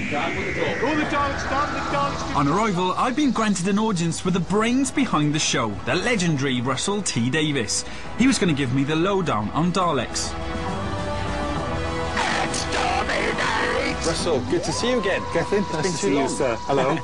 All the Daleks done, the Daleks... On arrival, I've been granted an audience with the brains behind the show, the legendary Russell T Davies. He was going to give me the lowdown on Daleks. Russell, good to see you again. Gethin, nice to see you, sir. Hello.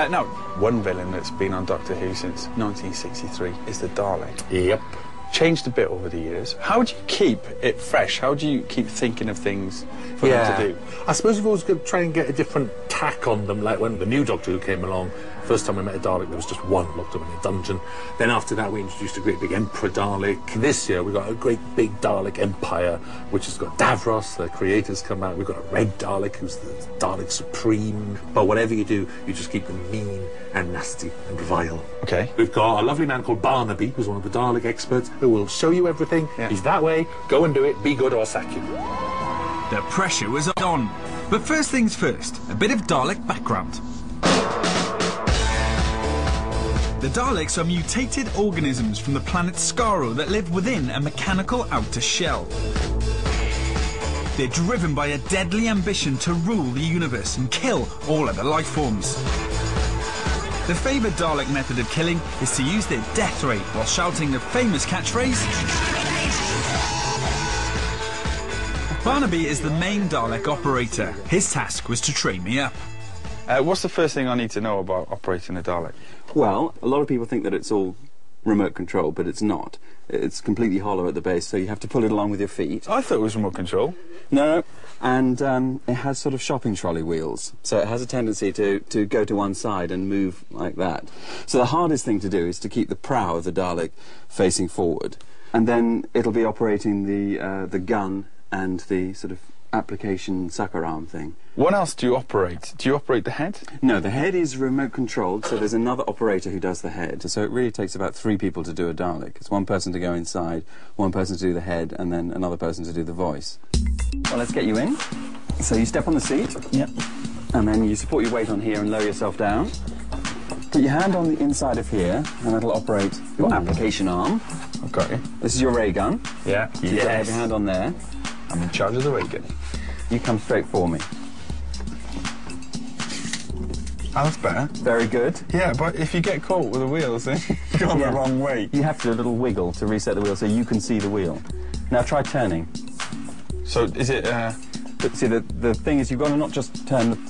No, one villain that's been on Doctor Who since 1963 is the Dalek. Yep. Changed a bit over the years. How do you keep it fresh? How do you keep thinking of things for them to do? I suppose you've always got to try and get a different tack on them, like when the new Doctor Who came along. First time I met a Dalek, there was just one locked up in a dungeon. Then after that, we introduced a great big Emperor Dalek. This year, we've got a great big Dalek Empire, which has got Davros, the creators come out. We've got a Red Dalek, who's the Dalek Supreme. But whatever you do, you just keep them mean and nasty and vile. Okay. We've got a lovely man called Barnaby, who's one of the Dalek experts, who will show you everything. Yeah. He's that way. Go and do it. Be good or I'll sack you. The pressure was on. But first things first, a bit of Dalek background. The Daleks are mutated organisms from the planet Skaro that live within a mechanical outer shell. They're driven by a deadly ambition to rule the universe and kill all other life forms. The favoured Dalek method of killing is to use their death ray while shouting the famous catchphrase. Barnaby is the main Dalek operator. His task was to train me up. What's the first thing I need to know about operating a Dalek? Well, a lot of people think that it's all remote control, but it's not. It's completely hollow at the base, so you have to pull it along with your feet. I thought it was remote control. No, and it has sort of shopping trolley wheels, so it has a tendency to go to one side and move like that. So the hardest thing to do is to keep the prow of the Dalek facing forward, and then it'll be operating the gun and the sort of application sucker arm thing. What else do you operate? Do you operate the head? No, the head is remote controlled, so there's another operator who does the head. So it really takes about 3 people to do a Dalek. It's one person to go inside, one person to do the head, and then another person to do the voice. Well, let's get you in. So you step on the seat. Yep. And then you support your weight on here and lower yourself down. Put your hand on the inside of here, and that'll operate your application arm. I've got you. This is your ray gun. Yeah. So you've got to have your hand on there. I'm in charge of the ray gun. You come straight for me. Oh, that's better. Very good. Yeah, but if you get caught with the wheels, then you've gone the wrong way. You have to do a little wiggle to reset the wheel so you can see the wheel. Now try turning. So is it... But see, the thing is, you've got to not just turn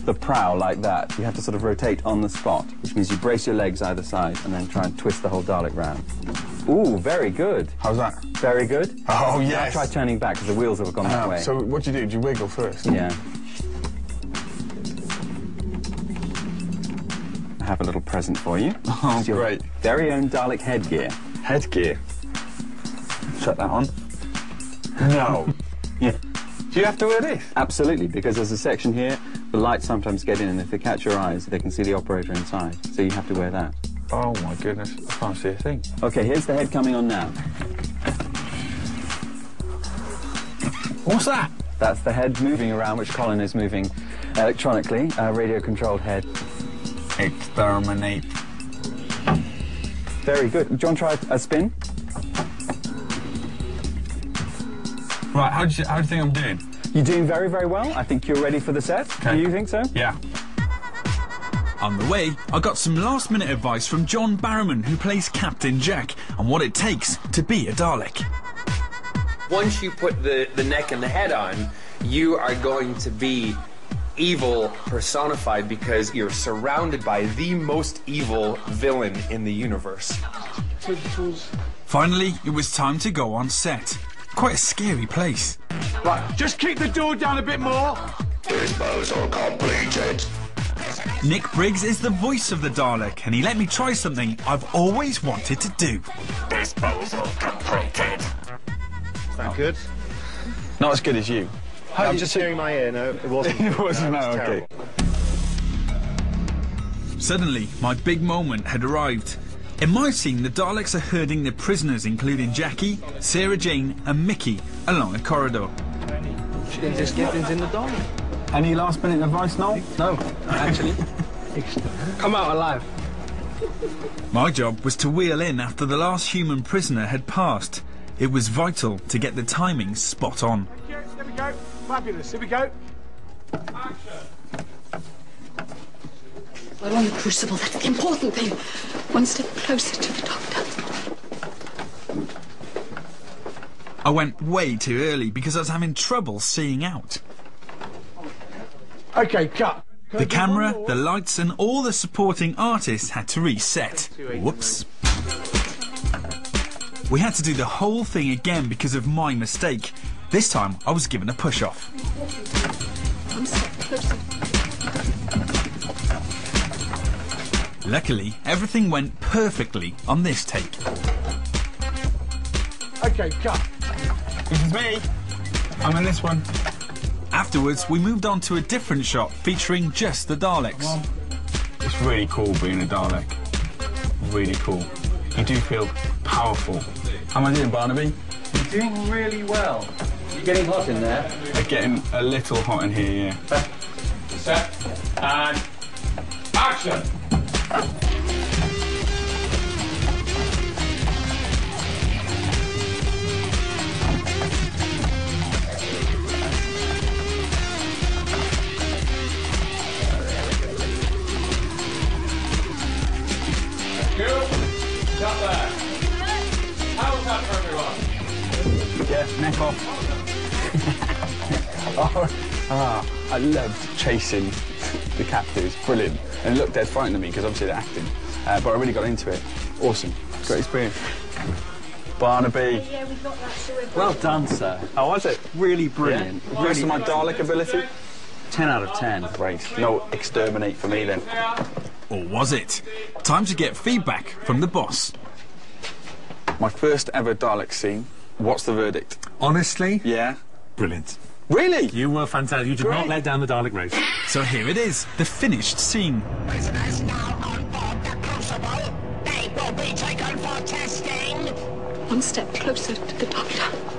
the prow like that. You have to sort of rotate on the spot, which means you brace your legs either side and then try and twist the whole Dalek round. Ooh, very good. How's that? Very good. Oh, yes. Now try turning back, because the wheels have gone that way. So what do you do? Do you wiggle first? Yeah. I have a little present for you. Oh, it's your great. very own Dalek headgear. Headgear? Shut that on. No. Yeah. Do you have to wear this? Absolutely, because there's a section here, the lights sometimes get in, and if they catch your eyes, they can see the operator inside. So you have to wear that. Oh, my goodness. I can't see a thing. OK, here's the head coming on now. What's that? That's the head moving around, which Colin is moving electronically, radio-controlled head. Exterminate. Very good. Do you want to try a spin? Right, how do you think I'm doing? You're doing very, very well. I think you're ready for the set. Okay. Do you think so? Yeah. On the way, I got some last-minute advice from John Barrowman, who plays Captain Jack, on what it takes to be a Dalek. Once you put the neck and the head on, you are going to be evil personified because you're surrounded by the most evil villain in the universe. Finally, it was time to go on set. Quite a scary place. Right, just keep the door down a bit more. Disposal completed. Nick Briggs is the voice of the Dalek, and he let me try something I've always wanted to do. Disposal completed. Is that good? Not as good as you. I'm just hearing my ear. No, it wasn't. It wasn't, no, was okay. Suddenly, my big moment had arrived. In my scene, the Daleks are herding their prisoners, including Jackie, Sarah Jane and Mickey, along a corridor. Just Gethin's in the Dalek. Any last-minute advice, Noel? No, actually. Come out alive. My job was to wheel in after the last human prisoner had passed. It was vital to get the timing spot on. There we go. Fabulous. Here we go. Action. We're on the crucible, that's the important thing. One step closer to the doctor. I went way too early because I was having trouble seeing out. OK, cut. The camera, the lights and all the supporting artists had to reset. Whoops. We had to do the whole thing again because of my mistake. This time I was given a push-off. One step closer. Luckily, everything went perfectly on this take. OK, cut. This is me. I'm in this one. Afterwards, we moved on to a different shot featuring just the Daleks. It's really cool being a Dalek. Really cool. You do feel powerful. How am I doing, Barnaby? You're doing really well. You're getting hot in there. They're getting a little hot in here, yeah. Set. And action. Got that. How was that for everyone? Yeah, neck off. I loved chasing the captives. Brilliant. And it looked dead frightening to me because obviously they're acting. But I really got into it. Awesome. Great experience. Barnaby. Yeah, we got that, so we're Well done, sir. How was it? Really brilliant. Yeah. Rest of my Dalek ability? 10 out of 10. Great. No exterminate for me then. Or was it? Time to get feedback from the boss. My first ever Dalek scene. What's the verdict? Honestly, Yeah. brilliant. Really? You were fantastic. You did Great. not let down the Dalek race. So here it is, the finished scene. Prisoners now on board the Crucible. They will be taken for testing. one step closer to the doctor.